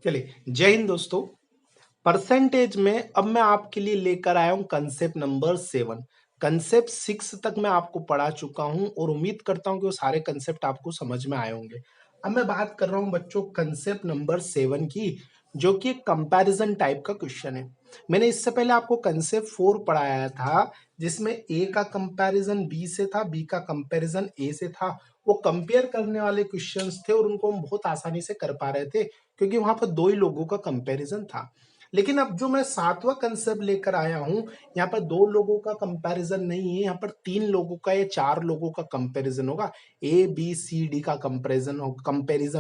चलिए, जय हिंद दोस्तों। परसेंटेज में अब मैं आपके लिए लेकर आया हूं कंसेप्ट नंबर 7। कंसेप्ट 6 तक मैं आपको पढ़ा चुका हूं और उम्मीद करता हूं कि वो सारे कंसेप्ट आपको समझ में आए होंगे। अब मैं बात कर रहा हूं बच्चों कंसेप्ट नंबर 7 की, जो कि एक कंपैरिजन टाइप का क्वेश्चन है। मैंने इससे पहले आपको कंसेप्ट 4 पढ़ाया था, जिसमें ए का कंपैरिजन बी से था, बी का कंपैरिजन ए से था। वो कंपेयर करने वाले क्वेश्चंस थे और उनको हम बहुत आसानी से कर पा रहे थे, क्योंकि वहां पर दो ही लोगों का कंपैरिजन था। लेकिन अब जो मैं 7वां कंसेप्ट लेकर आया हूं, यहाँ पर दो लोगों का कंपैरिजन नहीं है, यहाँ पर 3 लोगों का या 4 लोगों का कंपैरिजन होगा। ए बी सी डी का कंपैरिजन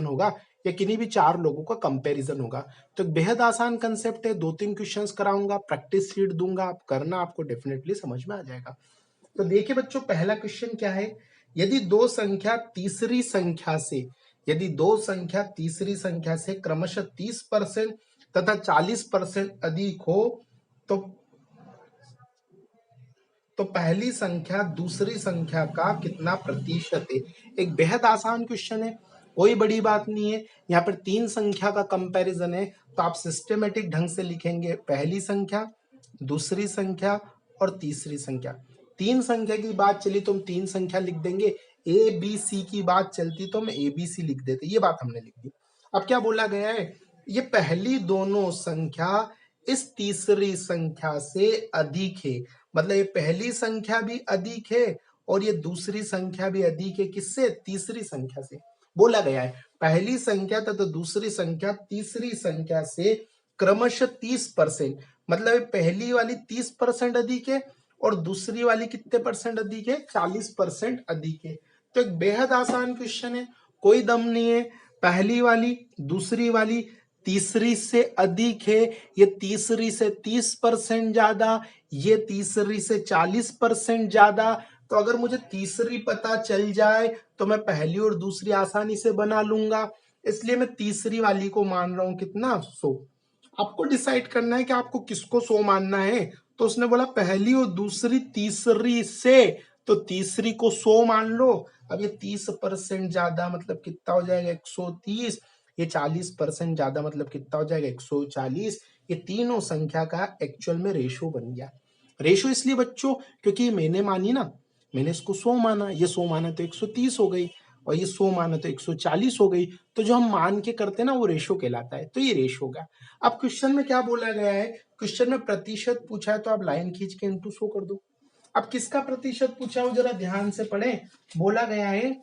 होगा या किन्हीं भी 4 लोगों का कंपैरिजन होगा। तो एक बेहद आसान कंसेप्ट है। 2-3 क्वेश्चंस कराऊंगा, प्रैक्टिस शीट दूंगा, आप करना, आपको डेफिनेटली समझ में आ जाएगा। तो देखिए बच्चों, पहला क्वेश्चन क्या है। यदि दो संख्या तीसरी संख्या से क्रमशः 30% तथा 40% अधिक हो, तो पहली संख्या दूसरी संख्या का कितना प्रतिशत है। एक बेहद आसान क्वेश्चन है, कोई बड़ी बात नहीं है। यहाँ पर 3 संख्या का कंपैरिजन है, तो आप सिस्टमेटिक ढंग से लिखेंगे पहली संख्या, दूसरी संख्या और तीसरी संख्या। 3 संख्या की बात चली तो हम 3 संख्या लिख देंगे, ए बी सी की बात चलती तो हम ए बी सी लिख देते। ये बात हमने लिख दी। अब क्या बोला गया है, ये पहली दोनों संख्या इस तीसरी संख्या से अधिक है। मतलब ये पहली संख्या भी अधिक है और ये दूसरी संख्या भी अधिक है। किससे? तीसरी संख्या से। बोला गया है पहली संख्या तथा दूसरी संख्या तीसरी संख्या से क्रमशः 30%, मतलब पहली वाली 30% अधिक है और दूसरी वाली कितने परसेंट अधिक है? 40% अधिक है। तो एक बेहद आसान क्वेश्चन है, कोई दम नहीं है। पहली वाली दूसरी वाली तीसरी से अधिक है, ये तीसरी से 30% ज्यादा, ये तीसरी से 40% ज्यादा। तो अगर मुझे तीसरी पता चल जाए तो मैं पहली और दूसरी आसानी से बना लूंगा, इसलिए मैं तीसरी वाली को मान रहा हूं कितना? 100। आपको डिसाइड करना है कि आपको किसको 100 मानना है। तो उसने बोला पहली और दूसरी तीसरी से, तो तीसरी को 100 मान लो। अब ये 30% ज्यादा मतलब कितना हो जाएगा? 130। ये 40% ज्यादा मतलब कितना हो जाएगा? 140। ये तीनों संख्या का एक्चुअल में रेशो बन गया। रेशो इसलिए बच्चों क्योंकि मैंने मानी ना, मैंने इसको 100 माना, ये 100 माना तो 130 हो गई, और ये 100 माना तो 140 हो गई। तो जो हम मान के करते हैं ना, वो रेशो कहलाता है। तो ये रेशो होगा। अब क्वेश्चन में क्या बोला गया है, क्वेश्चन में प्रतिशत पूछा है, तो आप लाइन खींच के इंटू 100 कर दो। अब किसका प्रतिशत पूछा हो, जरा ध्यान से पढ़ें। बोला गया है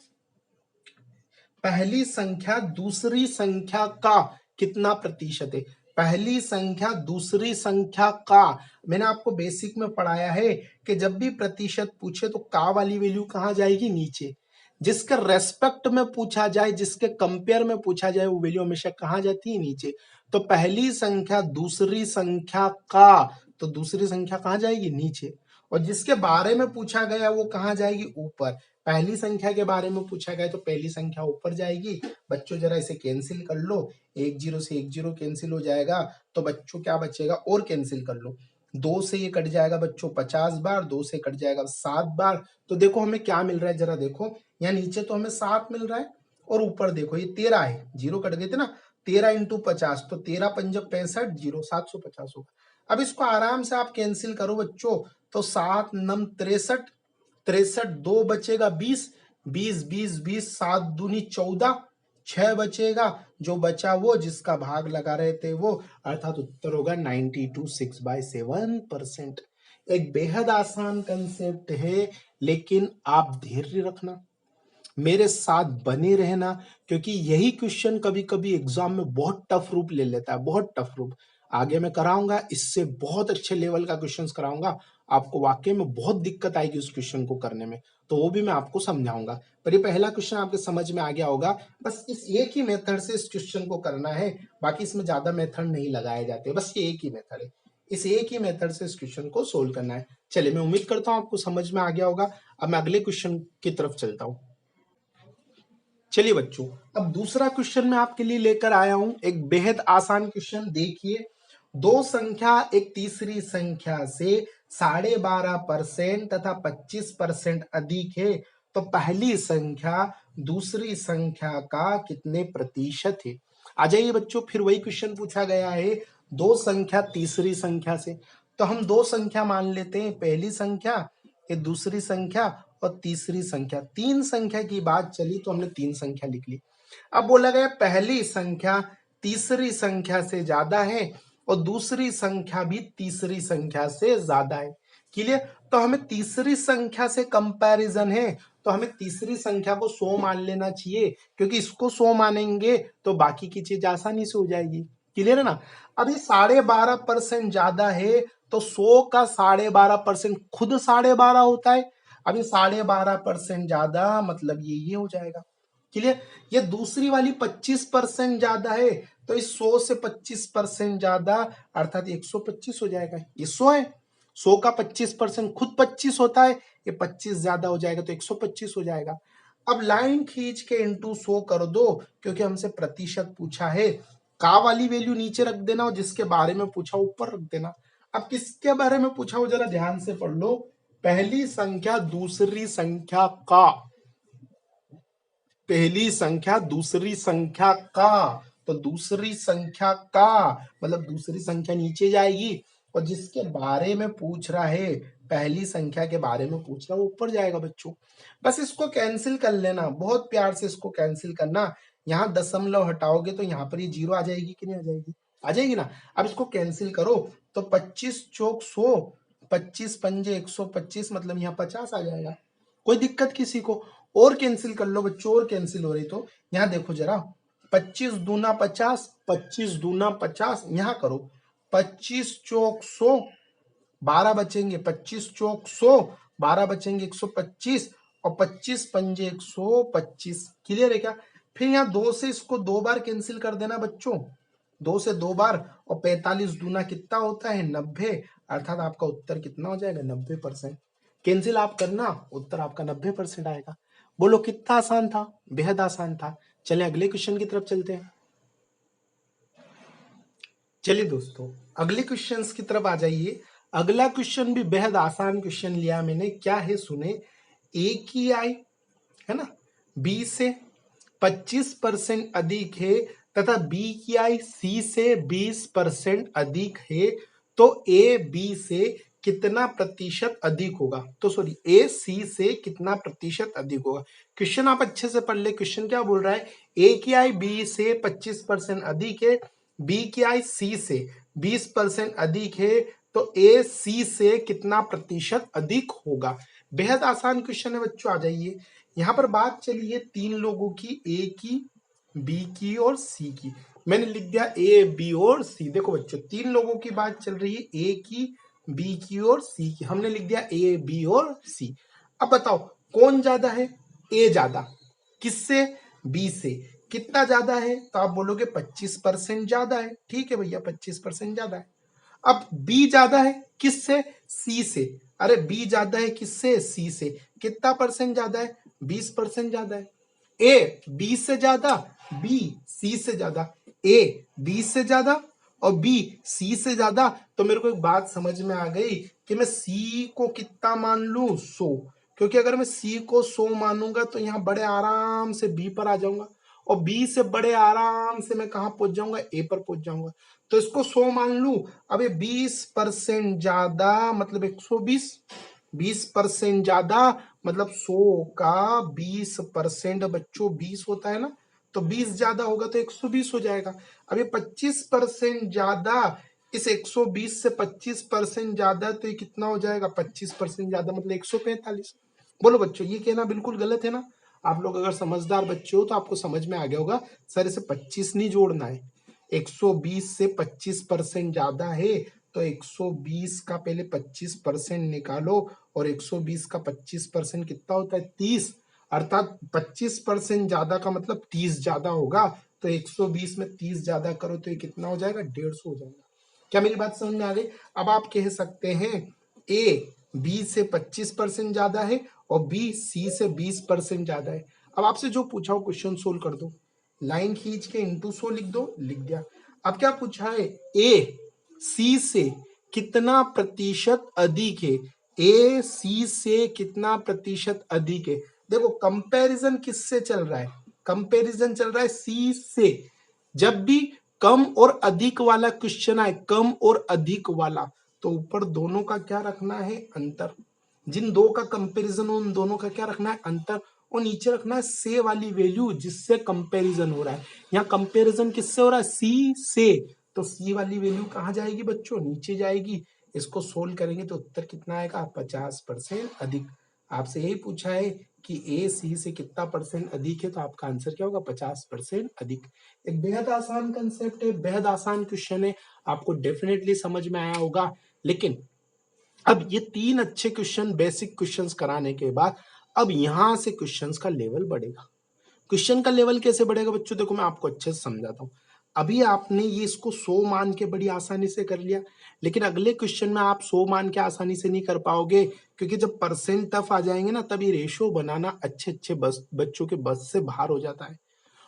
पहली संख्या दूसरी संख्या का कितना प्रतिशत है। पहली संख्या दूसरी संख्या का, मैंने आपको बेसिक में पढ़ाया है कि जब भी प्रतिशत पूछे तो का वाली वैल्यू कहां जाएगी? नीचे। जिसके रेस्पेक्ट में पूछा जाए, जिसके कंपेयर में पूछा जाए, वो वैल्यू हमेशा कहां जाती है? नीचे। तो पहली संख्या दूसरी संख्या का, तो दूसरी संख्या कहां जाएगी? नीचे। और जिसके बारे में पूछा गया वो कहां जाएगी? ऊपर। पहली संख्या के बारे में पूछा गया तो पहली संख्या ऊपर जाएगी। बच्चों जरा इसे कैंसिल कर लो, 10 से 10 कैंसिल हो जाएगा, तो बच्चों क्या बचेगा? और कैंसिल कर लो, 2 से ये कट जाएगा बच्चों 50 बार, 2 से कट जाएगा 7 बार। तो देखो हमें क्या मिल रहा है, जरा देखो। यहाँ नीचे तो हमें 7 मिल रहा है और ऊपर देखो ये 13 है, 0 कट गए थे ना। 13 इंटू 50, तो 13 पंजब 65, 0 750 होगा। अब इसको आराम से आप कैंसिल करो बच्चों, तो 7 नम 63, 63 2 बचेगा 20, 20 20 20 7 दूनी 14, 6 बचेगा। जो बचा वो जिसका भाग लगा रहे थे वो, अर्थात उत्तर होगा 92/7%। एक बेहद आसान कंसेप्ट है, लेकिन आप धैर्य रखना, मेरे साथ बने रहना, क्योंकि यही क्वेश्चन कभी कभी एग्जाम में बहुत टफ रूप ले लेता है, बहुत टफ रूप। आगे मैं कराऊंगा, इससे बहुत अच्छे लेवल का क्वेश्चन कराऊंगा। आपको वाकई में बहुत दिक्कत आएगी उस क्वेश्चन को करने में, तो वो भी मैं आपको समझाऊंगा। पर ये पहला क्वेश्चन आपके समझ में आ गया होगा। बस इस एक ही मेथड से इस क्वेश्चन को करना है, बाकी इसमें ज्यादा मेथड नहीं लगाए जाते, बस ये एक ही मेथड है। इस एक ही मेथड से इस क्वेश्चन को सोल्व करना है। चलिए, मैं उम्मीद करता हूं आपको समझ में आ गया होगा। अब मैं अगले क्वेश्चन की तरफ चलता हूं। चलिए बच्चों, अब दूसरा क्वेश्चन मैं आपके लिए लेकर आया हूं, एक बेहद आसान क्वेश्चन। देखिए, दो संख्या एक तीसरी संख्या से 12.5% तथा 25% अधिक है, तो पहली संख्या दूसरी संख्या का कितने प्रतिशत है। आ जाइए बच्चों, फिर वही क्वेश्चन पूछा गया है, दो संख्या तीसरी संख्या से। तो हम दो संख्या मान लेते हैं, पहली संख्या, ये दूसरी संख्या और तीसरी संख्या। तीन संख्या की बात चली तो हमने तीन संख्या लिख ली। अब बोला गया पहली संख्या तीसरी संख्या से ज्यादा है और दूसरी संख्या भी तीसरी संख्या से ज्यादा है। क्लियर? तो हमें तीसरी संख्या से कंपैरिजन है, तो हमें तीसरी संख्या को 100 मान लेना चाहिए, क्योंकि इसको 100 मानेंगे तो बाकी की चीज आसानी से हो जाएगी। क्लियर है ना? अब ये 12.5% ज्यादा है, तो 100 का 12.5% खुद 12.5 होता है। अब ये 12.5% ज्यादा मतलब ये हो जाएगा। क्लियर? ये दूसरी वाली 25% ज्यादा है, तो इस 100 से 25% ज्यादा अर्थात 125 हो जाएगा। ये 100 है, 100 का 25% खुद 25 होता है, ये 25 ज्यादा हो जाएगा तो 125 हो जाएगा। अब लाइन खींच के इंटू 100 कर दो, क्योंकि हमसे प्रतिशत पूछा है। का वाली वैल्यू नीचे रख देना और जिसके बारे में पूछा ऊपर रख देना। अब किसके बारे में पूछा हो जरा ध्यान से पढ़ लो। पहली संख्या दूसरी संख्या का, पहली संख्या दूसरी संख्या का, तो दूसरी संख्या का मतलब दूसरी संख्या नीचे जाएगी और जिसके बारे में पूछ रहा है, पहली संख्या के बारे में पूछ रहा है, वो ऊपर जाएगा बच्चों। बस इसको कैंसिल कर लेना, बहुत प्यार से इसको कैंसिल करना। यहाँ दशमलव हटाओगे तो यहाँ पर ये जीरो आ जाएगी कि नहीं आ जाएगी? आ जाएगी ना। अब इसको कैंसिल करो तो 25 चौक 100, 25 पंजे 125, मतलब यहाँ 50 आ जाएगा। कोई दिक्कत किसी को? और कैंसिल कर लो बच्चों, और कैंसिल हो रही तो यहाँ देखो जरा, 25 दूना 50, 25 दूना 50, यहाँ करो 25 चौक 100, 12 बचेंगे, 25 चौक 100, 12 बचेंगे 125 और 25 पंजे 125। क्लियर है क्या? फिर यहाँ 2 से इसको 2 बार कैंसिल कर देना बच्चों, 2 से 2 बार, और 45 दूना कितना होता है? 90, अर्थात आपका उत्तर कितना हो जाएगा? 90%। कैंसिल आप करना, उत्तर आपका 90% आएगा। बोलो कितना आसान था? बेहद आसान था। चलिए अगले क्वेश्चन की तरफ चलते हैं। चलिए दोस्तों अगले क्वेश्चंस की तरफ आ जाइए। अगला क्वेश्चन भी बेहद आसान क्वेश्चन लिया मैंने। क्या है सुने, ए की आई है ना बी से 25% अधिक है तथा बी की आई सी से 20% अधिक है, तो ए बी से कितना प्रतिशत अधिक होगा? तो सॉरी, ए सी से कितना प्रतिशत अधिक होगा? क्वेश्चन आप अच्छे से पढ़ ले। क्वेश्चन क्या बोल रहा है, ए की आई बी से 25% अधिक है, बी की आई सी से 20% अधिक है, तो ए सी से कितना प्रतिशत अधिक होगा? बेहद आसान क्वेश्चन है बच्चों, आ जाइए। यहां पर बात चली है तीन लोगों की, ए की, बी की और सी की। मैंने लिख दिया ए बी और सी। देखो बच्चों तीन लोगों की बात चल रही है, ए की, बी की और सी की। हमने लिख दिया ए बी और सी। अब बताओ कौन ज्यादा है? ए ज्यादा। किससे? बी से। कितना ज्यादा है? तो आप बोलोगे 25% ज्यादा है। ठीक है भैया, 25% ज्यादा है। अब बी ज्यादा है किससे? सी से। अरे बी ज्यादा है किससे? सी से। कितना परसेंट ज्यादा है? 20% ज्यादा है। ए बी से ज्यादा, बी सी से ज्यादा। ए बी से ज्यादा और बी सी से ज्यादा, तो मेरे को एक बात समझ में आ गई कि मैं सी को कितना मान लू? 100। क्योंकि अगर मैं सी को 100 मानूंगा तो यहां बड़े आराम से बी पर आ जाऊंगा और बी से बड़े आराम से मैं कहां पहुंच जाऊंगा? ए पर पहुंच जाऊंगा। तो इसको 100 मान लू। अब ये 20% ज्यादा मतलब 120, 20% ज्यादा मतलब 100 का 20% बच्चों 20 होता है ना, तो 20 ज्यादा होगा तो 120 हो जाएगा। अब ये 25% ज्यादा, इस 120 से 25% ज्यादा, तो ये कितना हो जाएगा? 25% ज्यादा मतलब 145। बोलो बच्चों ये कहना बिल्कुल गलत है ना? आप लोग अगर समझदार बच्चे हो तो आपको समझ में आ गया होगा, सर इसे 25 नहीं जोड़ना है, 120 से 25% ज्यादा है, तो 120 का पहले 25% निकालो और 120 का 25% कितना होता है? 30। अर्थात 25% ज्यादा का मतलब 30 ज्यादा होगा, तो 120 में 30 ज्यादा करो तो ये कितना हो जाएगा? 150 हो जाएगा। क्या मेरी बात समझ में आ गई? अब आप कह सकते हैं ए बी से 25% ज्यादा है और बी सी से 20% ज्यादा है। अब आपसे जो पूछा हो क्वेश्चन सोल्व कर दो, लाइन खींच के इंटू 100 लिख दो, लिख दिया। अब क्या पूछा है? ए सी से कितना प्रतिशत अधिक है? ए सी से कितना प्रतिशत अधिक है? देखो कंपैरिजन किससे चल रहा है? कंपैरिजन चल रहा है सी से। जब भी कम और अधिक वाला क्वेश्चन आए, कम और अधिक वाला, तो ऊपर दोनों का क्या रखना है, अंतर। जिन दो का कंपैरिजन हो उन दोनों का क्या रखना है, अंतर। और नीचे रखना है से वाली वैल्यू जिससे कंपैरिजन हो रहा है। यहाँ कंपैरिजन किससे हो रहा है, सी से, तो सी वाली वैल्यू कहाँ जाएगी बच्चों, नीचे जाएगी। इसको सोल्व करेंगे तो उत्तर कितना आएगा, 50% अधिक। आपसे यही पूछा है कि ए सी से कितना परसेंट अधिक है, तो आपका आंसर क्या होगा, 50% अधिक। एक बेहद आसान कंसेप्ट है, बेहद आसान क्वेश्चन है, आपको डेफिनेटली समझ में आया होगा। लेकिन अब ये 3 अच्छे क्वेश्चन, बेसिक क्वेश्चंस कराने के बाद अब यहां से क्वेश्चंस का लेवल बढ़ेगा। क्वेश्चन का लेवल कैसे बढ़ेगा बच्चों, देखो मैं आपको अच्छे से समझाता हूँ। अभी आपने ये इसको 100 मान के बड़ी आसानी से कर लिया, लेकिन अगले क्वेश्चन में आप 100 मान के आसानी से नहीं कर पाओगे, क्योंकि जब परसेंट टफ आ जाएंगे ना, तभी रेशो बनाना अच्छे अच्छे बच्चों के बस से बाहर हो जाता है।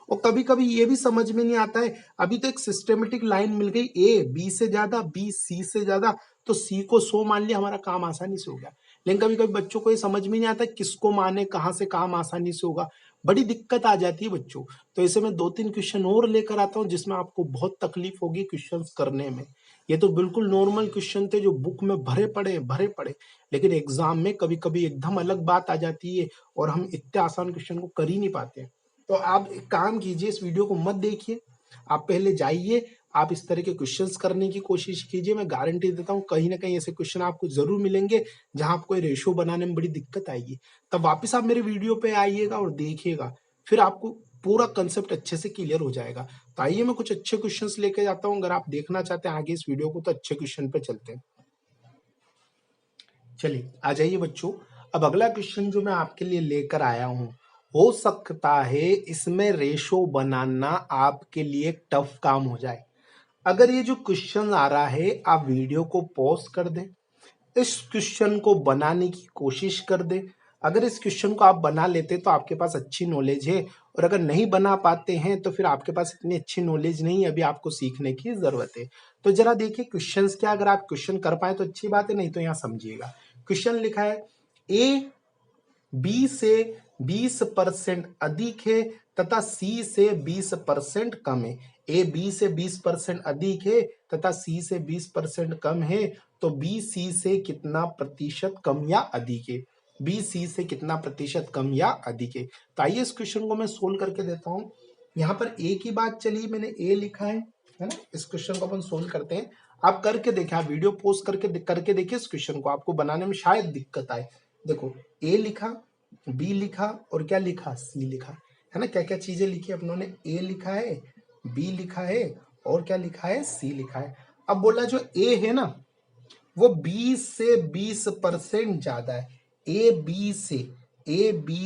और कभी कभी ये भी समझ में नहीं आता है, अभी तो एक सिस्टमेटिक लाइन मिल गई, ए बी से ज्यादा, बी सी से ज्यादा, तो सी को 100 मान लिया, हमारा काम आसानी से हो गया। लेकिन कभी कभी बच्चों को ये समझ में नहीं आता किसको माने, कहाँ से काम आसानी से होगा, बड़ी दिक्कत आ जाती है बच्चों। तो ऐसे में 2-3 क्वेश्चन और लेकर आता हूँ जिसमें आपको बहुत तकलीफ होगी क्वेश्चन करने में। ये तो बिल्कुल नॉर्मल क्वेश्चन थे जो बुक में भरे पड़े, लेकिन एग्जाम में कभी कभी एकदम अलग बात आ जाती है और हम इतने आसान क्वेश्चन को कर ही नहीं पाते। तो आप एक काम कीजिए, इस वीडियो को मत देखिए, आप पहले जाइए, आप इस तरह के क्वेश्चंस करने की कोशिश कीजिए। मैं गारंटी देता हूँ कहीं ना कहीं ऐसे क्वेश्चन आपको जरूर मिलेंगे जहां आपको रेशो बनाने में बड़ी दिक्कत आएगी। तब वापस आप मेरे वीडियो पे आइएगा और देखिएगा, फिर आपको पूरा कंसेप्ट अच्छे से क्लियर हो जाएगा। तो आइए मैं कुछ अच्छे क्वेश्चंस लेके जाता हूँ, अगर आप देखना चाहते हैं आगे इस वीडियो को तो अच्छे क्वेश्चन पे चलते हैं। चलिए आ जाइए बच्चों, अब अगला क्वेश्चन जो मैं आपके लिए लेकर आया हूं, हो सकता है इसमें रेशो बनाना आपके लिए टफ काम हो जाए। अगर ये जो क्वेश्चन आ रहा है, आप वीडियो को पॉज कर दें, इस क्वेश्चन को बनाने की कोशिश कर दें। अगर इस क्वेश्चन को आप बना लेते तो आपके पास अच्छी नॉलेज है, और अगर नहीं बना पाते हैं तो फिर आपके पास इतनी अच्छी नॉलेज नहीं है, अभी आपको सीखने की जरूरत है। तो जरा देखिए क्वेश्चंस क्या, अगर आप क्वेश्चन कर पाए तो अच्छी बात है, नहीं तो यहाँ समझिएगा। क्वेश्चन लिखा है, ए बी से 20% अधिक है तथा सी से 20% कम है। ए बी से 20% अधिक है तथा सी से 20% कम है, तो बी सी से कितना प्रतिशत कम या अधिक है, बी सी से कितना प्रतिशत कम या अधिक है। तो आइए इस क्वेश्चन को मैं सोल्व करके देता हूं। यहाँ पर ए की बात चली, मैंने ए लिखा है ना। इस क्वेश्चन को अपन सोल्व करते हैं, आप करके देखें, आप वीडियो पोस्ट करके देखिए इस क्वेश्चन को, आपको बनाने में शायद दिक्कत आए। देखो ए लिखा, बी लिखा और क्या लिखा, सी लिखा, है ना। क्या क्या चीजें लिखी अपनों ने, ए लिखा है, बी लिखा है और क्या लिखा है, सी लिखा है। अब बोला जो ए है ना, वो 20 से 20% ज्यादा है। ए बी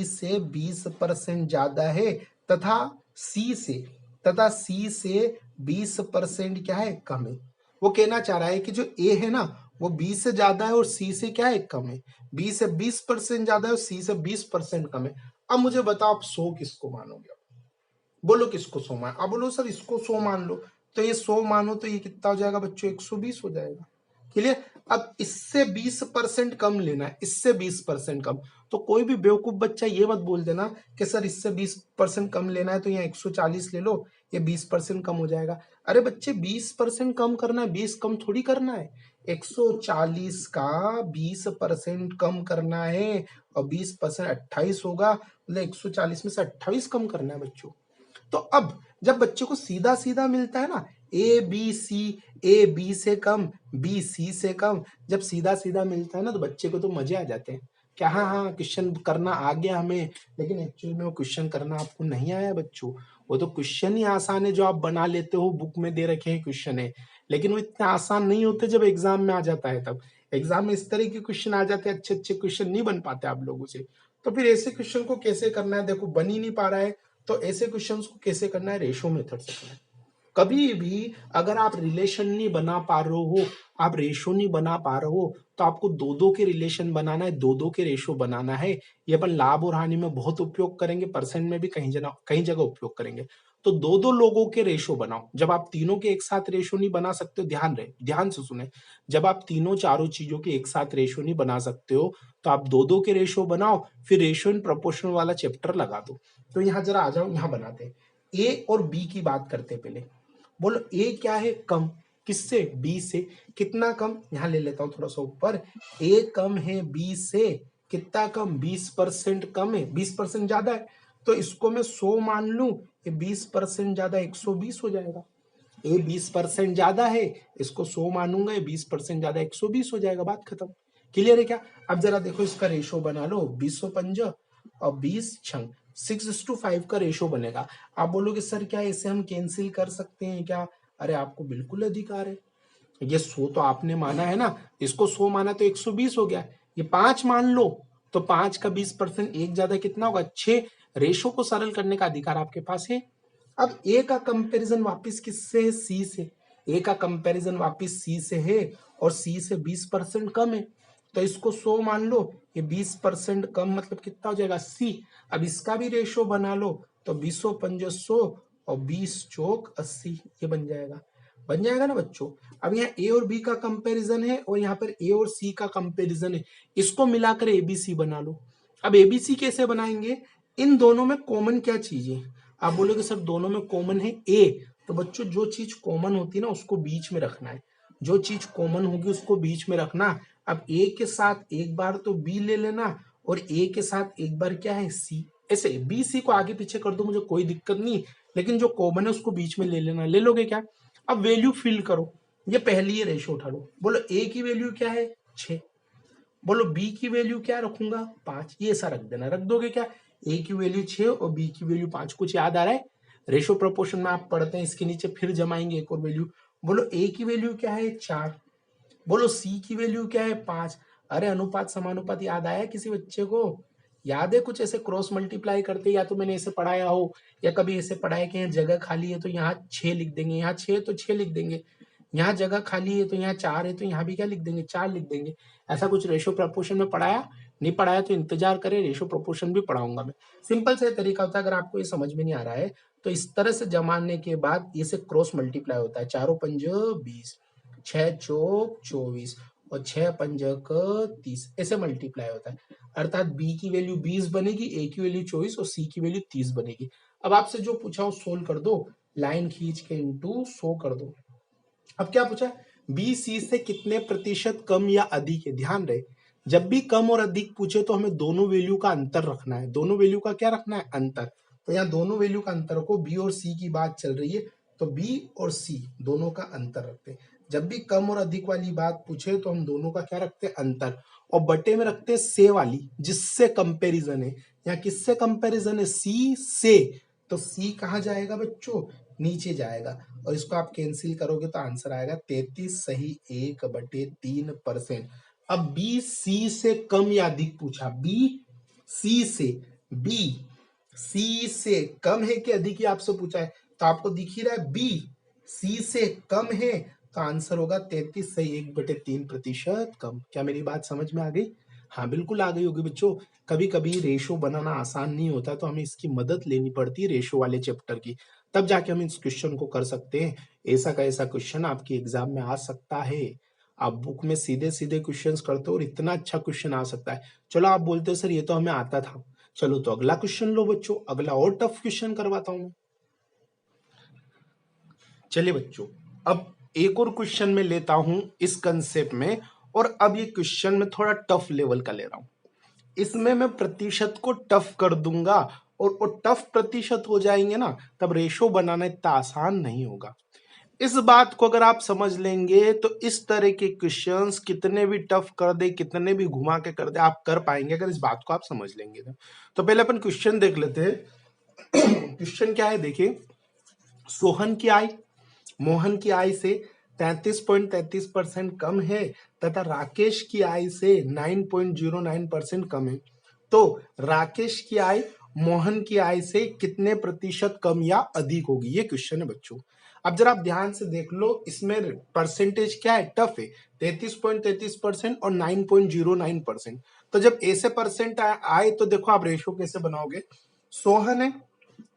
से 20% ज्यादा है तथा सी से सी से 20% क्या है, कम है। वो कहना चाह रहा है कि जो ए है ना, वो 20 से ज्यादा है और सी से क्या है, कम है। 20 से 20% ज्यादा है और सी से 20% कम है। अब मुझे बताओ आप 100 किसको मानोगे, बोलो किसको 100 मान, अब बोलो सर इसको 100 मान लो, तो ये 100 मानो तो ये कितना हो जाएगा बच्चों, 120 हो जाएगा। क्लियर। अब इससे 20% कम लेना है, इससे 20% कम, तो कोई भी बेवकूफ बच्चा ये मत बोल देना कि सर इससे 20% कम लेना है तो यहाँ 140 ले लो, ये 20% कम हो जाएगा। अरे बच्चे 20% कम करना है, 20 कम थोड़ी करना है। 140 का 20% कम करना है, और 20% 28 होगा, मतलब 140 में से 28 कम करना है बच्चों। तो अब जब बच्चे को सीधा सीधा मिलता है ना, ए बी से कम, बी सी से कम, जब सीधा सीधा मिलता है ना तो बच्चे को तो मजे आ जाते हैं, क्या हाँ हाँ क्वेश्चन करना आ गया हमें। लेकिन एक्चुअली में वो क्वेश्चन करना आपको नहीं आया बच्चों, वो तो क्वेश्चन ही आसान है जो आप बना लेते हो, बुक में दे रखे हैं क्वेश्चन है, लेकिन वो इतने आसान नहीं होते जब एग्जाम में आ जाता है। तब एग्जाम में इस तरह के क्वेश्चन आ जाते हैं, अच्छे अच्छे क्वेश्चन नहीं बन पाते आप लोगों से। तो फिर ऐसे क्वेश्चन को कैसे करना है, देखो बन ही नहीं पा रहा है, तो ऐसे क्वेश्चंस को कैसे करना है, रेशो मेथड से करना है। कभी भी अगर आप रिलेशन नहीं बना पा रहे हो, आप रेशो नहीं बना पा रहे हो, तो आपको दो दो के रिलेशन बनाना है, दो दो के रेशो बनाना है। ये अपन लाभ और हानि में बहुत उपयोग करेंगे, परसेंट में भी कहीं जगह उपयोग करेंगे। तो दो दो लोगों के रेशो बनाओ। जब आप तीनों के एक साथ रेशो नहीं बना सकते हो, ध्यान से सुने, जब आप तीनों चारों चीजों के एक साथ रेशो नहीं बना सकते हो, तो आप दो दो के रेशो बनाओ, फिर रेशो इन प्रोपोर्शनल वाला चैप्टर लगा दो। तो यहाँ जरा आ जाओ, यहाँ बनाते हैं। ए और बी की बात करते हैं पहले। बोलो ए क्या है? कम। किससे? बी से। कितना कम? यहां ले लेता हूं थोड़ा सा ऊपर। ए कम है बी से। कितना कम? 20% कम है। 20% ज्यादा है तो इसको मैं 100 मान लूं, ये 20% ज्यादा 120 हो जाएगा। ए 20% ज्यादा है, इसको 100 मानूंगा, ये 20% ज्यादा 120 हो जाएगा। बात खत्म। क्लियर है क्या? अब जरा देखो इसका रेशो बना लो। 20 और 20 6:5 का रेशो बनेगा। आप बोलोगे सर क्या इसे हम कैंसिल कर सकते हैं क्या? अरे आपको बिल्कुल अधिकार है। ये 100 तो आपने माना है ना, इसको 100 माना तो 120 हो गया। ये 5 मान लो तो 5 का 20% एक ज्यादा कितना होगा? 6। रेशो को सरल करने का अधिकार आपके पास है। अब ए का कंपैरिजन वापस किससे है? सी से। ए का कंपैरिजन वापस सी से है और सी से 20% कम है तो इसको 100 मान लो, ये 20% कम मतलब कितना हो जाएगा? सी। अब इसका भी रेशो बना लो तो 20 और 20 चौक 80, ये बन जाएगा। बन जाएगा ना बच्चों? अब यहाँ ए और बी का कंपैरिजन है और यहाँ पर ए और सी का कंपैरिजन है, इसको मिलाकर एबीसी बना लो। अब एबीसी कैसे बनाएंगे? इन दोनों में कॉमन क्या चीज है? आप बोलोगे सर दोनों में कॉमन है ए। तो बच्चों जो चीज कॉमन होती है ना उसको बीच में रखना है। जो चीज कॉमन होगी उसको बीच में रखना। अब ए के साथ एक बार तो बी ले लेना और ए के साथ एक बार क्या है? सी। ऐसे बी सी को आगे पीछे कर दो, मुझे कोई दिक्कत नहीं, लेकिन जो कॉमन है उसको बीच में ले लेना। ले लोगे क्या? अब वैल्यू फिल करो। ये पहली ये रेशो उठा लो। बोलो ए की वैल्यू क्या है? 6। बोलो बी की वैल्यू क्या रखूंगा? 5। ये ऐसा रख देना। रख दोगे क्या? ए की वैल्यू 6 और बी की वैल्यू 5। कुछ याद आ रहा है? रेशो प्रोपोर्शन में आप पढ़ते हैं, इसके नीचे फिर जमाएंगे एक और वैल्यू। बोलो ए की वैल्यू क्या है? 4। बोलो सी की वैल्यू क्या है? 5। अरे अनुपात समानुपात याद आया किसी बच्चे को? याद है कुछ ऐसे क्रॉस मल्टीप्लाई करते, या तो मैंने ऐसे पढ़ाया हो या कभी ऐसे पढ़ाया कि यहाँ जगह खाली है तो यहाँ 6 लिख देंगे, यहाँ 6 तो 6 लिख देंगे, यहाँ जगह खाली है तो यहाँ 4 है तो यहाँ भी क्या लिख देंगे? 4 लिख देंगे। ऐसा कुछ रेशो प्रपोर्शन में पढ़ाया? नहीं पढ़ाया तो इंतजार करें, रेशो प्रपोर्शन भी पढ़ाऊंगा मैं। सिंपल से तरीका होता है, अगर आपको ये समझ में नहीं आ रहा है तो इस तरह से जमाने के बाद इसे क्रॉस मल्टीप्लाई होता है। 4 पंज 20, 6 चौक 24 और 6 पंज 30, ऐसे मल्टीप्लाई होता है। अर्थात बी की वैल्यू 20 बनेगी, ए की वैल्यू 24 और सी की वैल्यू 30 बनेगी। अब आपसे जो पूछा वो सोल्व कर दो, लाइन खींच के इंटू 100 कर दो। अब क्या पूछा? बी सी से कितने प्रतिशत कम या अधिक है? ध्यान रहे, जब भी कम और अधिक पूछे तो हमें दोनों वैल्यू का अंतर रखना है। दोनों वैल्यू का क्या रखना है? अंतर। तो यहाँ दोनों वैल्यू का अंतर को, बी और सी की बात चल रही है तो बी और सी दोनों का अंतर रखते हैं। जब भी कम और अधिक वाली बात पूछे तो हम दोनों का क्या रखते हैं? अंतर। और बटे में रखते हैं से वाली, जिससे कंपैरिजन है। यहाँ किससे कंपैरिजन है? सी से। तो सी कहाँ जाएगा बच्चों? नीचे जाएगा। और इसको आप कैंसिल करोगे तो आंसर आएगा 33 सही 1/3%। अब बी सी से कम या अधिक पूछा। बी सी से, बी सी से कम है कि अधिक, ही आपसे पूछा है तो आपको दिख ही रहा है बी सी से कम है तो आंसर होगा 33 सही 1/3% कम। क्या मेरी बात समझ में आ गई? हाँ बिल्कुल आ गई होगी बच्चों। कभी कभी रेशो बनाना आसान नहीं होता तो हमें इसकी मदद लेनी पड़ती है रेशो वाले चैप्टर की, तब जाके हम इस क्वेश्चन को कर सकते हैं। ऐसा का ऐसा क्वेश्चन आपके एग्जाम में आ सकता है। आप बुक में सीधे सीधे क्वेश्चंस करते हो और इतना अच्छा क्वेश्चन आ सकता है। चलो आप बोलते हो सर ये तो हमें आता था, चलो तो अगला क्वेश्चन लो बच्चों, अगला और टफ क्वेश्चन करवाता हूं मैं। चलिए बच्चों, अब एक और क्वेश्चन में लेता हूं इस कंसेप्ट में, और अब ये क्वेश्चन में थोड़ा टफ लेवल का ले रहा हूं। इसमें मैं प्रतिशत को टफ कर दूंगा, और वो टफ प्रतिशत हो जाएंगे ना तब रेशो बनाना इतना आसान नहीं होगा। इस बात को अगर आप समझ लेंगे तो इस तरह के क्वेश्चंस कितने भी टफ कर दे, कितने भी घुमा के कर दे, आप कर पाएंगे अगर इस बात को आप समझ लेंगे। तो पहले अपन क्वेश्चन देख लेते हैं। क्वेश्चन क्या है देखिए, सोहन की आय मोहन की आय से 33.33% कम है तथा राकेश की आय से 9.09% कम है, तो राकेश की आय मोहन की आय से कितने प्रतिशत कम या अधिक होगी? ये क्वेश्चन है बच्चों। अब जरा आप ध्यान से देख लो, इसमें परसेंटेज क्या है? टफ है। 33.33% और 9.09%। तो जब ऐसे परसेंट आए तो देखो आप रेशो कैसे बनाओगे। सोहन है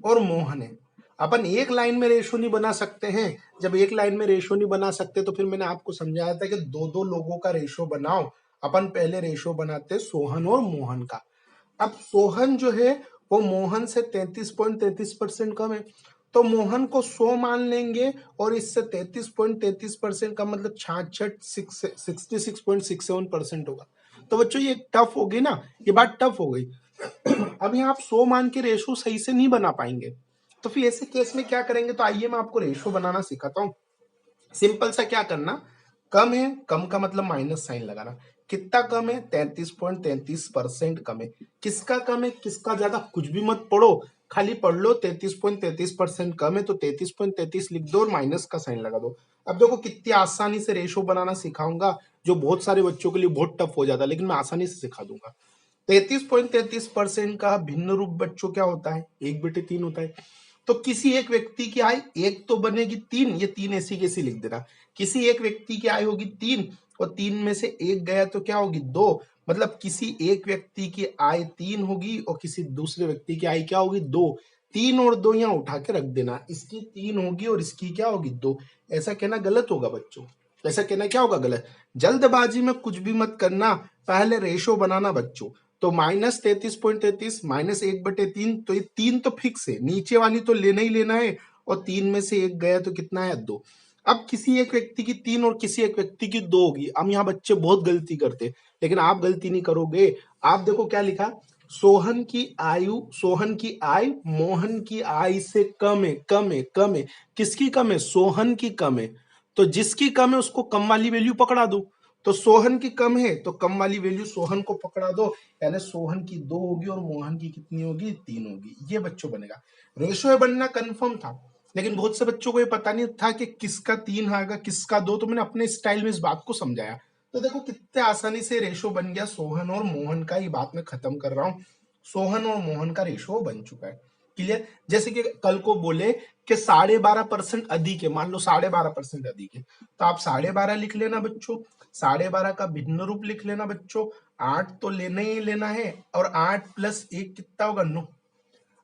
और मोहन है, अपन एक लाइन में रेशो नहीं बना सकते हैं। जब एक लाइन में रेशो नहीं बना सकते तो फिर मैंने आपको समझाया था कि दो दो लोगों का रेशो बनाओ। अपन पहले रेशो बनाते सोहन और मोहन का। अब सोहन जो है वो मोहन से 33.33% कम है, तो मोहन को 100 मान लेंगे और इससे 33.33% का मतलब 66.67% होगा। तो बच्चों ये टफ होगी ना, ये बात टफ हो गई। अब यहाँ आप 100 मान के रेशो सही से नहीं बना पाएंगे, तो फिर ऐसे केस में क्या करेंगे? तो आइए मैं आपको रेशो बनाना सिखाता हूँ। सिंपल सा क्या करना, कम है, कम का मतलब माइनस साइन लगाना। कितना कम है? 33.33% कम है। किसका कम है, किसका ज्यादा, कुछ भी मत पढ़ो, खाली पढ़ लो 33.33% कम है, तो 33.33 लिख दो और माइनस का साइन लगा दो। अब देखो कितनी आसानी से रेशो बनाना सिखाऊंगा, जो बहुत सारे बच्चों के लिए बहुत टफ हो जाता है, लेकिन मैं आसानी से सिखा दूंगा। 33.33% का भिन्न रूप बच्चों क्या होता है? 1/3 होता है। तो किसी एक व्यक्ति की आय एक तो बनेगी 3, ये 3 ऐसी कैसी लिख देना। किसी एक व्यक्ति की आय होगी 3 और 3 में से एक गया तो क्या होगी? 2। मतलब किसी एक व्यक्ति की आय 3 होगी और किसी दूसरे व्यक्ति की आय क्या होगी? 2। 3 और 2 यहाँ उठा के रख देना, इसकी 3 होगी और इसकी क्या होगी? 2। ऐसा कहना गलत होगा बच्चों, ऐसा कहना क्या होगा? गलत। जल्दबाजी में कुछ भी मत करना, पहले रेशो बनाना बच्चों। तो -33.33 -1/3, तो ये 3 तो फिक्स है, नीचे वाली तो लेना ही लेना है, और 3 में से एक गया तो कितना है? 2। अब किसी एक व्यक्ति की 3 और किसी एक व्यक्ति की 2 होगी। अब यहाँ बच्चे बहुत गलती करते, लेकिन आप गलती नहीं करोगे। आप देखो क्या लिखा, सोहन की आय मोहन की आय से कम है, कम है, कम है। किसकी कम है? सोहन की कम है। तो जिसकी कम है उसको कम वाली वैल्यू पकड़ा दो। तो सोहन की कम है तो कम वाली वैल्यू सोहन को पकड़ा दो, यानी सोहन की 2 होगी और मोहन की कितनी होगी? 3 होगी। ये बच्चों बनेगा। रेशो बनना कंफर्म था, लेकिन बहुत से बच्चों को ये पता नहीं था कि किसका 3 आएगा किसका 2, तो मैंने अपने स्टाइल में इस बात को समझाया। तो देखो कितने आसानी से रेशो बन गया सोहन और मोहन का। ये बात मैं खत्म कर रहा हूँ, सोहन और मोहन का रेशो बन चुका है। क्लियर? जैसे कि कल को बोले कि 12.5% अधिक है, मान लो 12.5% अधिक है, तो आप 12.5 लिख लेना बच्चों। 12.5 का भिन्न रूप लिख लेना बच्चों। 8 तो लेना ही लेना है, और 8 + 1 कितना होगा? 9।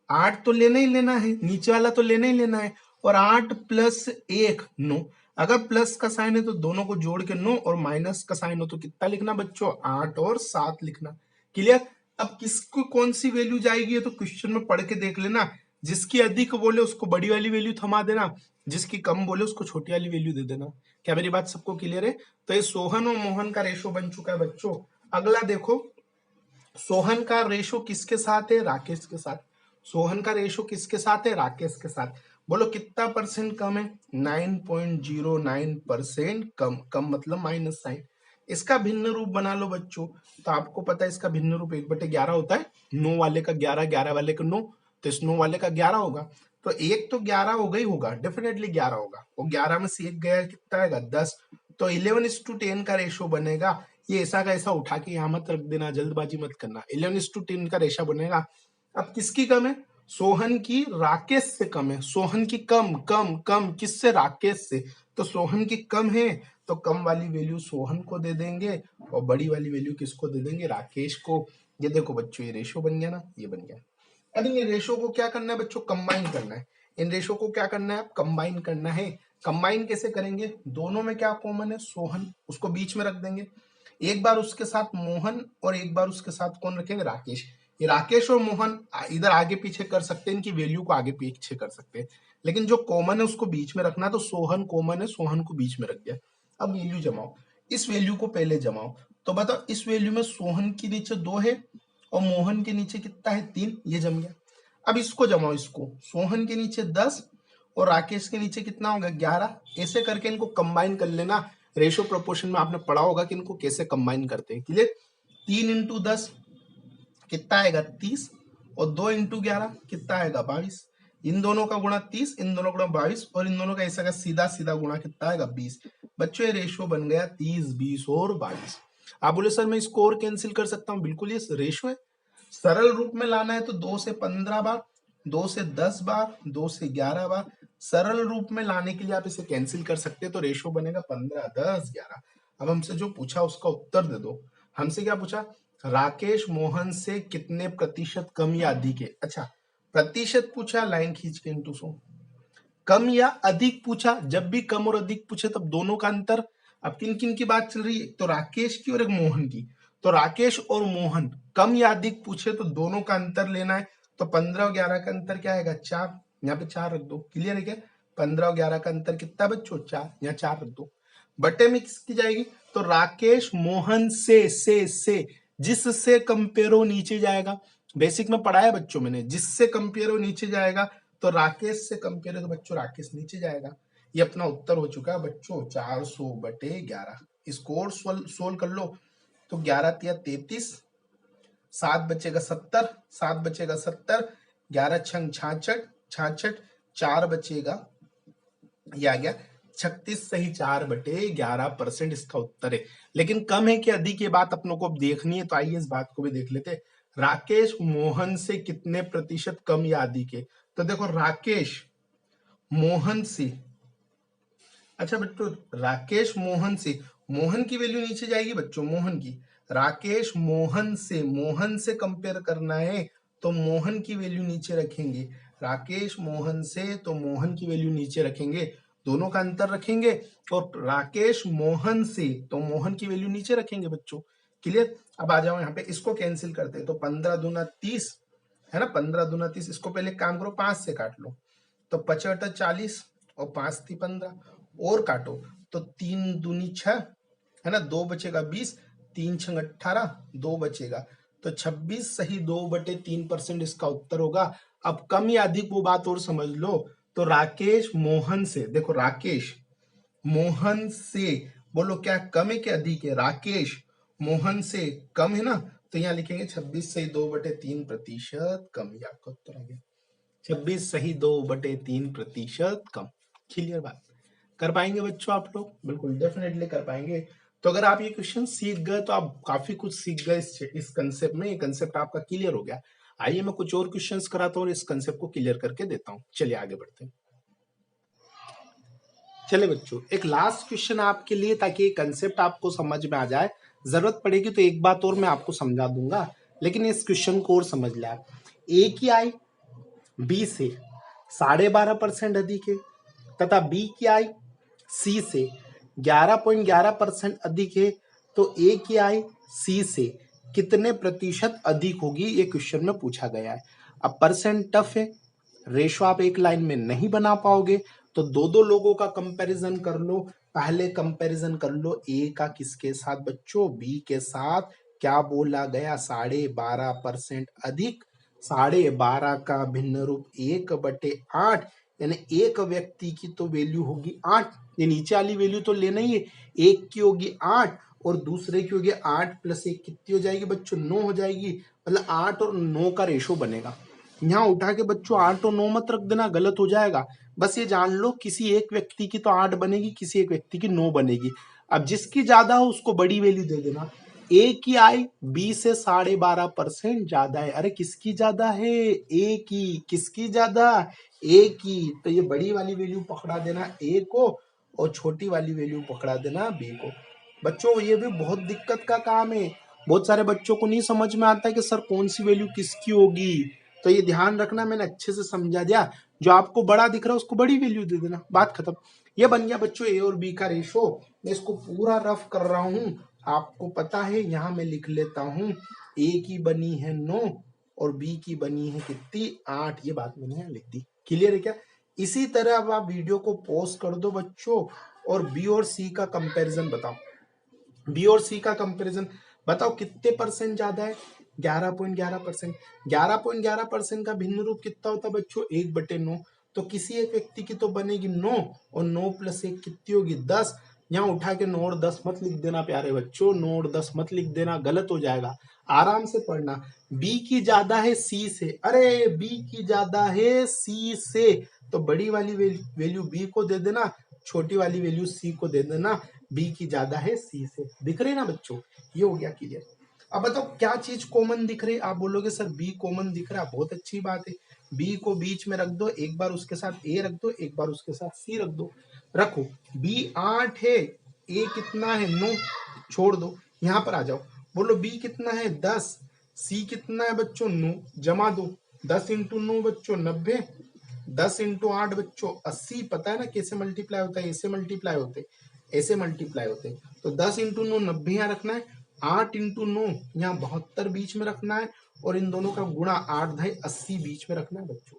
8 तो लेना ही लेना है, नीचे वाला तो लेना ही लेना है, और 8 + 1 9। अगर प्लस का साइन है तो दोनों को जोड़ के 9, और माइनस का साइन हो तो कितना लिखना बच्चों? 8 और 7 लिखना। क्लियर? अब किसको कौन सी वैल्यू जाएगी ये तो क्वेश्चन में पढ़ के देख लेना। जिसकी अधिक बोले उसको बड़ी वाली वैल्यू थमा देना, जिसकी कम बोले उसको छोटी वाली वैल्यू दे देना। क्या मेरी बात सबको क्लियर है? तो ये सोहन और मोहन का रेशो बन चुका है बच्चों। अगला देखो, सोहन का रेशो किसके साथ है? राकेश के साथ। सोहन का रेशो किसके साथ है? राकेश के साथ। बोलो कितना परसेंट कम है? 9.09% कम। कम मतलब माइनस साइन। इसका भिन्न रूप बना लो बच्चों। तो आपको पता है इसका भिन्न रूप 1/11 होता है। 9 वाले का 11, 11 वाले का 9, तो इस 9 वाले का 11 होगा। तो एक तो 11 होगा ही होगा, डेफिनेटली 11 होगा, और 11 में से एक गया कितना आएगा? 10। तो 11:10 का रेशो बनेगा। ये ऐसा का ऐसा उठा के यहाँ मत रख देना, जल्दबाजी मत करना। 11:10 का रेशा बनेगा। अब किसकी कम है? सोहन की राकेश से कम है। सोहन की कम कम कम किससे? राकेश से। तो सोहन की कम है तो कम वाली वैल्यू सोहन को दे देंगे, और बड़ी वाली वैल्यू किसको दे देंगे? राकेश को। ये देखो बच्चों, ये रेशो बन गया ना, ये बन गया। अब इन रेशो को क्या करना है बच्चों? कंबाइन करना है। इन रेशो को क्या करना है? कंबाइन करना है। कंबाइन कैसे करेंगे? दोनों में क्या कॉमन है? सोहन, उसको बीच में रख देंगे। एक बार उसके साथ मोहन और एक बार उसके साथ कौन रखेंगे? राकेश। ये राकेश और मोहन इधर आगे पीछे कर सकते हैं, इनकी वैल्यू को आगे पीछे कर सकते हैं, लेकिन जो कॉमन है उसको बीच में रखना। तो सोहन कॉमन है, सोहन को बीच में रख दिया। अब वैल्यू जमाओ, इस वैल्यू को पहले जमाओ। तो बताओ इस वैल्यू में सोहन के नीचे 2 है और मोहन के नीचे कितना है? 3। ये जम गया। अब इसको जमाओ, इसको सोहन के नीचे 10 और राकेश के नीचे कितना होगा? 11। ऐसे करके इनको कंबाइन कर लेना। रेशो प्रोपोर्शन में आपने पढ़ा होगा कि इनको कैसे कंबाइन करते हैं। क्लियर? 3 × 10 कितना आएगा? 30, और 2 × 11 कितना आएगा? 22। इन दोनों का गुणा 30, इन दोनों का गुणा 22, और इन दोनों का ऐसा का सीधा सीधा गुणा कितना आएगा? 20। बच्चों ये रेशो बन गया 30, 20 और 22। आप बोले सर मैं इसको और कैंसिल कर सकता हूँ? बिल्कुल, ये रेशो है। सरल रूप में लाना है तो 2 से 15 बार, 2 से 10 बार, 2 से 11 बार। सरल रूप में लाने के लिए आप इसे कैंसिल कर सकते हैं, तो रेशो बनेगा 15, 10, 11। अब हमसे जो पूछा उसका उत्तर दे दो। हमसे क्या पूछा? राकेश मोहन से कितने प्रतिशत कम या अधिक है? अच्छा, प्रतिशत पूछा, लाइन खींच के × 100। कम या अधिक पूछा, जब भी कम और अधिक पूछे तब दोनों का अंतर। अब किन किन की बात चल रही है? तो राकेश की और एक मोहन की। तो राकेश और मोहन कम या अधिक पूछे तो दोनों का अंतर लेना है। तो 15 और 11 का अंतर क्या आएगा? 4। यहाँ पे 4 रख दो, क्लियर है क्या? 15 और 11 का अंतर कितना बच्चों? 4, यहाँ 4 रख दो। बटे में किसकी जाएगी? तो राकेश मोहन से जिससे कंपेयर हो नीचे जाएगा। बेसिक में पढ़ाया बच्चों मैंने, जिससे कंपेयर हो नीचे जाएगा, तो राकेश से कंपेयर है तो बच्चों राकेश नीचे जाएगा। ये अपना उत्तर हो चुका है बच्चों 400/11। इसको और सोल्व कर लो तो 11 तिया 33, 7 बचेगा 70, 7 बचेगा 70, 11 छंग 66, 66, 4 बचेगा, ये आ गया 36 सही 4/11% इसका उत्तर है। लेकिन कम है कि अधिक, ये बात अपनों को अब देखनी है, तो आइए इस बात को भी देख लेते हैं। राकेश मोहन से कितने प्रतिशत कम या अधिक है? तो देखो राकेश मोहन से, अच्छा बच्चों राकेश मोहन से, मोहन की वैल्यू नीचे जाएगी बच्चों, मोहन की। राकेश मोहन से कंपेयर करना है तो मोहन की वैल्यू नीचे रखेंगे। राकेश मोहन से तो मोहन की वैल्यू नीचे रखेंगे, दोनों का अंतर रखेंगे, और राकेश मोहन से तो मोहन की वैल्यू नीचे रखेंगे बच्चों। क्लियर? अब आ जाओ यहाँ पे, इसको कैंसिल करते हैं तो 15 दूना 30 है ना, 15 दूना 30। इसको पहले काम करो 5 से काट लो तो 55 40 और 5 थी 15, और काटो तो 3 दूनी 6 है ना, 2 बचेगा 20, 3 छंग 18, 2 बचेगा तो 26 सही 2/3% इसका उत्तर होगा। अब कम या अधिक वो बात और समझ लो, तो राकेश मोहन से, देखो राकेश मोहन से, बोलो क्या कम है क्या अधिक है? राकेश मोहन से कम है ना, तो यहाँ लिखेंगे 26 सही 2/3% कम, ये आपका उत्तर आ गया। 26 सही 2/3% कम। क्लियर बात? कर पाएंगे बच्चों आप लोग? बिल्कुल डेफिनेटली कर पाएंगे। तो अगर आप ये क्वेश्चन सीख गए तो आप काफी कुछ सीख गए इस कंसेप्ट में, ये कंसेप्ट आपका क्लियर हो गया। आइए मैं कुछ और क्वेश्चंस कराता हूँ और इस कंसेप्ट को क्लियर करके देता हूँ। चलिए आगे बढ़ते हैं। चलिए बच्चों एक लास्ट क्वेश्चन आपके लिए, ताकि ये कंसेप्ट आपको समझ में आ जाए। जरूरत पड़ेगी तो एक बात और मैं आपको समझा दूंगा, लेकिन इस क्वेश्चन को और समझ ले आप। ए की आई बी से 12.5% अधिक है तथा बी की आई सी से 11.11% अधिक है, तो ए की आई सी से कितने प्रतिशत अधिक होगी, ये क्वेश्चन में पूछा गया है। अब परसेंट टफ है, रेशो आप एक लाइन में नहीं बना पाओगे, तो दो दो लोगों का कंपैरिजन कर लो। पहले कंपैरिजन कर लो ए का किसके साथ बच्चों? बी के साथ। क्या बोला गया? 12.5% अधिक। 12.5 का भिन्न रूप 1/8, यानी एक व्यक्ति की तो वैल्यू होगी 8। ये नीचे वाली वैल्यू तो लेना ही है, एक की होगी 8 और दूसरे की होगी 8 + 1 कितनी हो जाएगी बच्चों? 9 हो जाएगी। मतलब 8 और 9 का रेशो बनेगा। यहाँ उठा के बच्चों 8 और 9 मत रख देना, गलत हो जाएगा। बस ये जान लो किसी एक व्यक्ति की तो 8 बनेगी, किसी एक व्यक्ति की 9 बनेगी। अब जिसकी ज्यादा हो उसको बड़ी वैल्यू दे देना। ए की आई बी से 12.5% ज्यादा है। अरे किसकी ज्यादा है? ए की। किसकी ज्यादा? ए की। तो ये बड़ी वाली वैल्यू पकड़ा देना ए को और छोटी वाली वैल्यू पकड़ा देना बी को। बच्चों ये भी बहुत दिक्कत का काम है, बहुत सारे बच्चों को नहीं समझ में आता है कि सर कौन सी वैल्यू किसकी होगी। तो ये ध्यान रखना, मैंने अच्छे से समझा दिया। जो आपको बड़ा दिख रहा है उसको बड़ी वैल्यू दे देना, बात खत्म। ये बन गया बच्चों ए और बी का रेशो। मैं इसको पूरा रफ कर रहा हूं, आपको पता है। यहां मैं लिख लेता हूं, ए की बनी है 9 और बी की बनी है कितनी? 8। ये बात मैंने यहां लिख दी। क्लियर है क्या? इसी तरह अब आप वीडियो को पॉज कर दो बच्चों और बी और सी का कंपैरिजन बताओ। बी और सी का कंपैरिजन बताओ कितने परसेंट ज्यादा है? 11.11%। 11.11% का भिन्न रूप कितना होता है बच्चों? 1/9। तो किसी एक व्यक्ति की तो बनेगी 9 और 9 + 1 कितनी होगी? 10। यहाँ उठा के 9 और 10 मत लिख देना प्यारे बच्चों, 9 और 10 मत लिख देना, गलत हो जाएगा। आराम से पढ़ना। बी की ज्यादा है सी से। अरे बी की ज्यादा है सी से, तो बड़ी वाली वैल्यू बी को दे देना, छोटी वाली वैल्यू सी को दे देना। बी की ज्यादा है सी से। दिख रहे ना बच्चों? ये हो गया क्लियर। अब बताओ क्या चीज कॉमन दिख रही है? आप बोलोगे सर बी कॉमन दिख रहा है, बहुत अच्छी बात है। बी को बीच में रख दो, एक बार उसके साथ ए रख दो, एक बार उसके साथ सी रख दो। रखो, बी 8 है, ए कितना है? 9। छोड़ दो, यहां पर आ जाओ। बोलो बी कितना है? 10। सी कितना है बच्चों? 9। जमा दो, 10 × 9 बच्चों 90, 10 × 8 बच्चों 80। पता है ना कैसे मल्टीप्लाई होता है? ऐसे मल्टीप्लाई होते, ऐसे मल्टीप्लाई होते। तो 10 × 9 90 यहाँ रखना है, 8 × 9 यहाँ 72 बीच में रखना है, और इन दोनों का गुणा 8 × 2 80 बीच में रखना है बच्चों।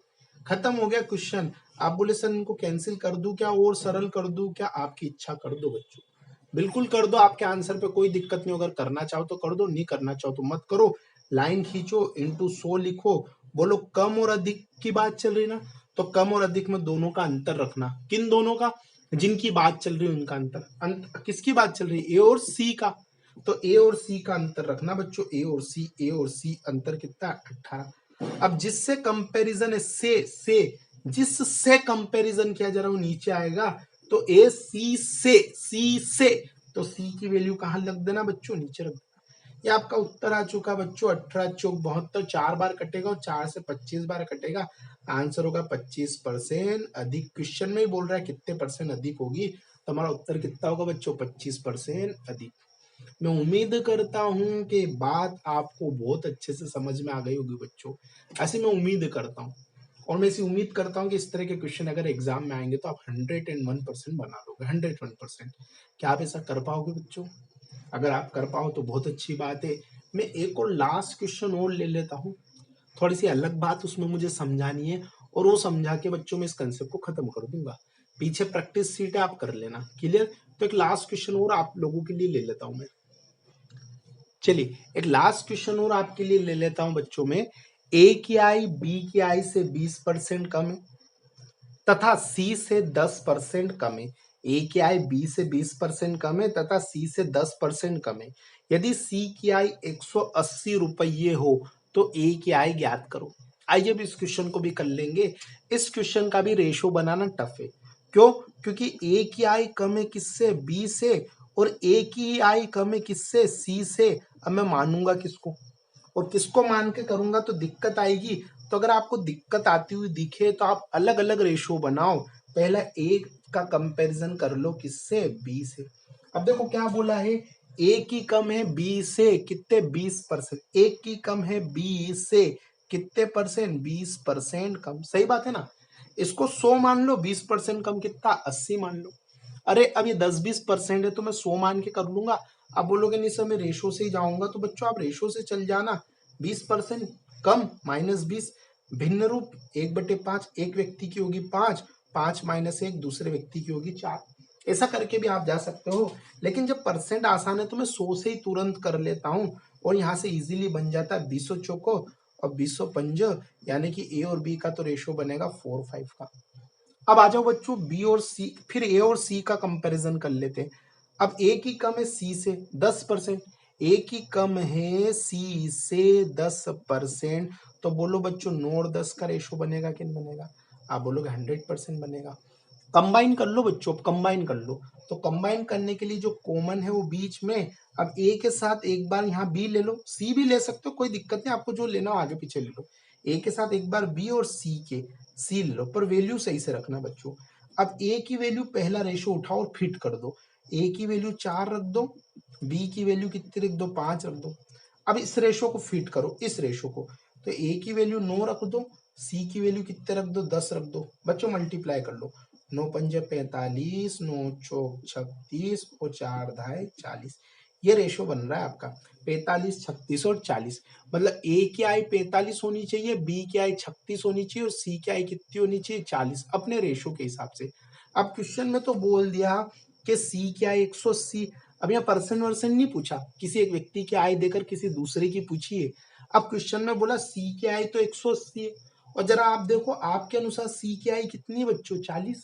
खत्म हो गया क्वेश्चन। आप बोले सर इनको कैंसिल कर दूं क्या और सरल कर दूं क्या? आपकी इच्छा, कर दो बच्चों, बिल्कुल कर दो। आपके आंसर पे कोई दिक्कत नहीं, अगर करना चाहो तो कर दो, नहीं करना चाहो तो मत करो। लाइन खींचो, इंटू 100 लिखो। बोलो कम और अधिक की बात चल रही ना, तो कम और अधिक में दोनों का अंतर रखना। किन दोनों का? जिनकी बात चल रही है उनका अंतर। किसकी बात चल रही है? ए और सी का। तो ए और सी का अंतर रखना बच्चों, ए और सी अंतर कितना? 18। अब जिससे कंपैरिजन है, से जिससे कंपैरिजन किया जा रहा है वो नीचे आएगा, तो ए सी से तो सी की वैल्यू कहां रख देना बच्चों? नीचे रख देना। ये आपका उत्तर आ चुका बच्चों, 18 चौक 72, 4 बार कटेगा और 4 से 25 बार कटेगा, आंसर होगा 25%। अधिक क्वेश्चन में ही बोल रहा है कितने परसेंट अधिक होगी, तो हमारा उत्तर कितना होगा बच्चों? 25% अधिक। मैं उम्मीद करता हूं कि बात आपको बहुत अच्छे से समझ में आ गई होगी बच्चों, ऐसी मैं उम्मीद करता हूं। और मैं ऐसी उम्मीद करता हूं कि इस तरह के क्वेश्चन अगर एग्जाम में आएंगे तो आप 101% बना लोगे, 101%। क्या आप ऐसा कर पाओगे बच्चों? अगर आप कर पाओ तो बहुत अच्छी बात है। मैं एक और लास्ट क्वेश्चन और ले लेता हूँ, थोड़ी सी अलग बात उसमें मुझे समझानी है, और वो समझा के बच्चों में इस कंसेप्ट को खत्म कर दूंगा। पीछे प्रैक्टिस सीट है, आप कर लेना, क्लियर? तो एक लास्ट क्वेश्चन और आप लोगों के लिए ले लेता हूं मैं। चलिए एक लास्ट क्वेश्चन और आपके लिए ले लेता हूं बच्चों में। ए की आई बी की आई से 20% कम है तथा सी से 10% कम है। ए की आई बी से 20% कम है तथा सी से 10% कम है। यदि सी की आई 180 रुपये हो तो ए की आई ज्ञात करो। आइए अब इस क्वेश्चन को भी कर लेंगे। इस क्वेश्चन का भी रेशो बनाना टफ है। क्यों? क्योंकि ए की आई कम है किससे? बी से, और ए की आई कम है किससे? सी से। अब मैं मानूंगा किसको और किसको मान के करूंगा तो दिक्कत आएगी। तो अगर आपको दिक्कत आती हुई दिखे तो आप अलग अलग रेशो बनाओ। पहला ए का कंपैरिजन कर लो किससे? बी से। अब देखो क्या बोला है, ए की कम है बी से कितने? 20%। ए की कम है बी से कितने परसेंट? 20% कम। सही बात है ना? इसको 100 मान लो, 20% कम कितना? 80 मान लो। अरे अब ये 10-20% है तो मैं 100 मान के कर लूंगा। आप बोलोगे नहीं सर मैं रेशो से ही जाऊंगा, तो बच्चों आप रेशो से चल जाना। 20% कम -20, भिन्न रूप 1/5, एक व्यक्ति की होगी 5, 5 - 1 दूसरे व्यक्ति की होगी 4। ऐसा करके भी आप जा सकते हो, लेकिन जब परसेंट आसान है तो मैं 100 से ही तुरंत कर लेता हूँ, और यहाँ से इजीली बन जाता है 20 चौको और 20 पंज, यानी कि ए और बी का तो रेशो बनेगा 4:5 का। अब आ जाओ बच्चों बी और सी, फिर ए और सी का कंपैरिजन कर लेते हैं। अब ए की कम है सी से 10%, ए की कम है सी से 10%, तो बोलो बच्चों 9 और 10 का रेशो बनेगा कि नहीं बनेगा? आप बोलोगे 100% बनेगा। कंबाइन कर लो बच्चों, अब कंबाइन कर लो। तो कंबाइन करने के लिए जो कॉमन है वो बीच में, अब ए के साथ एक बार यहाँ बी ले लो, सी भी ले सकते हो, कोई दिक्कत नहीं, आपको जो लेना हो आगे पीछे ले लो। ए के साथ एक बार बी और सी ले लो, पर वैल्यू सही से रखना बच्चों। अब ए की वैल्यू पहला रेशो उठाओ और फिट कर दो। ए की वैल्यू 4 रख दो, बी की वैल्यू कितनी रख दो? 5 रख दो। अब इस रेशो को फिट करो, इस रेशो को। तो ए की वैल्यू 9 रख दो, सी की वैल्यू कितने रख दो? 10 रख दो। बच्चों मल्टीप्लाई कर लो, 9 पंजे 45, 9 चौक 36 और 4 धाए 40। ये रेशो बन रहा है आपका 45, 36 और 40। मतलब ए की आई 45 होनी चाहिए, बी की आई 36 होनी चाहिए और सी की आई कितनी होनी चाहिए? 40, अपने रेशो के हिसाब से। अब क्वेश्चन में तो बोल दिया कि सी की आई 180। अब यहाँ परसेंट वर्सेंट नहीं पूछा, किसी एक व्यक्ति की आय देकर किसी दूसरे की पूछी है। अब क्वेश्चन में बोला सी की आय तो 180 है, और जरा आप देखो आपके अनुसार सी की आय कितनी है बच्चों? 40।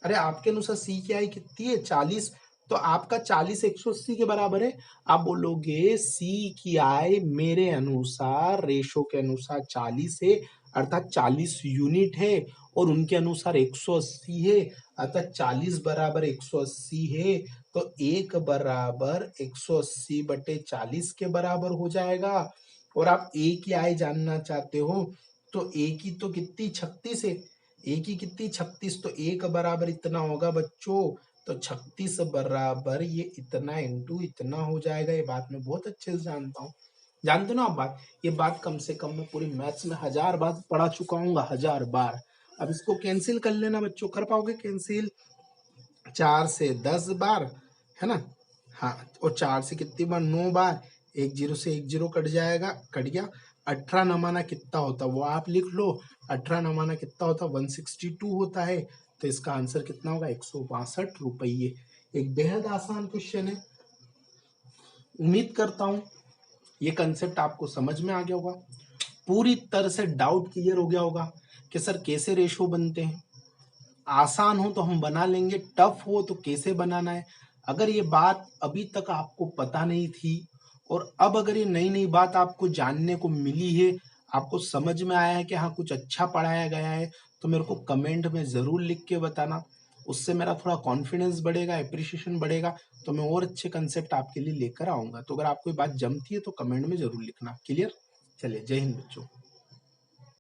अरे आपके अनुसार सी की आई कितनी है? 40। तो आपका 40 180 के बराबर है। आप बोलोगे सी की आई मेरे अनुसार रेशो के अनुसार 40 है, अर्थात 40 यूनिट है, और उनके अनुसार 180 है, अर्थात 40 बराबर 180 है। तो 1 बराबर 180/40 के बराबर हो जाएगा। और आप ए की आई जानना चाहते हो, तो ए की तो कितनी? 36 है। ए की कितनी? 36। तो 1 बराबर इतना होगा बच्चों, तो 36 बराबर ये इतना इंटू इतना हो जाएगा। ये बात मैं बहुत अच्छे से जानता हूँ, जानते हो ना आप बात? ये बात कम से कम मैं पूरी मैथ्स में 1000 बार पढ़ा चुका हूँ, 1000 बार। अब इसको कैंसिल कर लेना बच्चों, कर पाओगे कैंसिल? 4 से 10 बार, है ना? हाँ, और 4 से कितनी बार? 9 बार। एक जीरो से एक जीरो कट जाएगा, कट गया। 18 नमाना कितना होता है वो आप लिख लो, 18 नवाना कितना होता है 162 होता है, तो इसका आंसर कितना होगा 162 रुपये। एक बेहद आसान क्वेश्चन है। उम्मीद करता हूं ये कंसेप्ट आपको समझ में आ गया होगा, पूरी तरह से डाउट क्लियर हो गया होगा कि सर कैसे रेशो बनते हैं। आसान हो तो हम बना लेंगे, टफ हो तो कैसे बनाना है। अगर ये बात अभी तक आपको पता नहीं थी और अब अगर ये नई नई बात आपको जानने को मिली है, आपको समझ में आया है कि हाँ कुछ अच्छा पढ़ाया गया है, तो मेरे को कमेंट में ज़रूर लिख के बताना। उससे मेरा थोड़ा कॉन्फिडेंस बढ़ेगा, एप्रिशिएशन बढ़ेगा, तो मैं और अच्छे कंसेप्ट आपके लिए लेकर आऊंगा। तो अगर आपको ये बात जमती है तो कमेंट में ज़रूर लिखना। क्लियर? चलिए, जय हिंद बच्चों।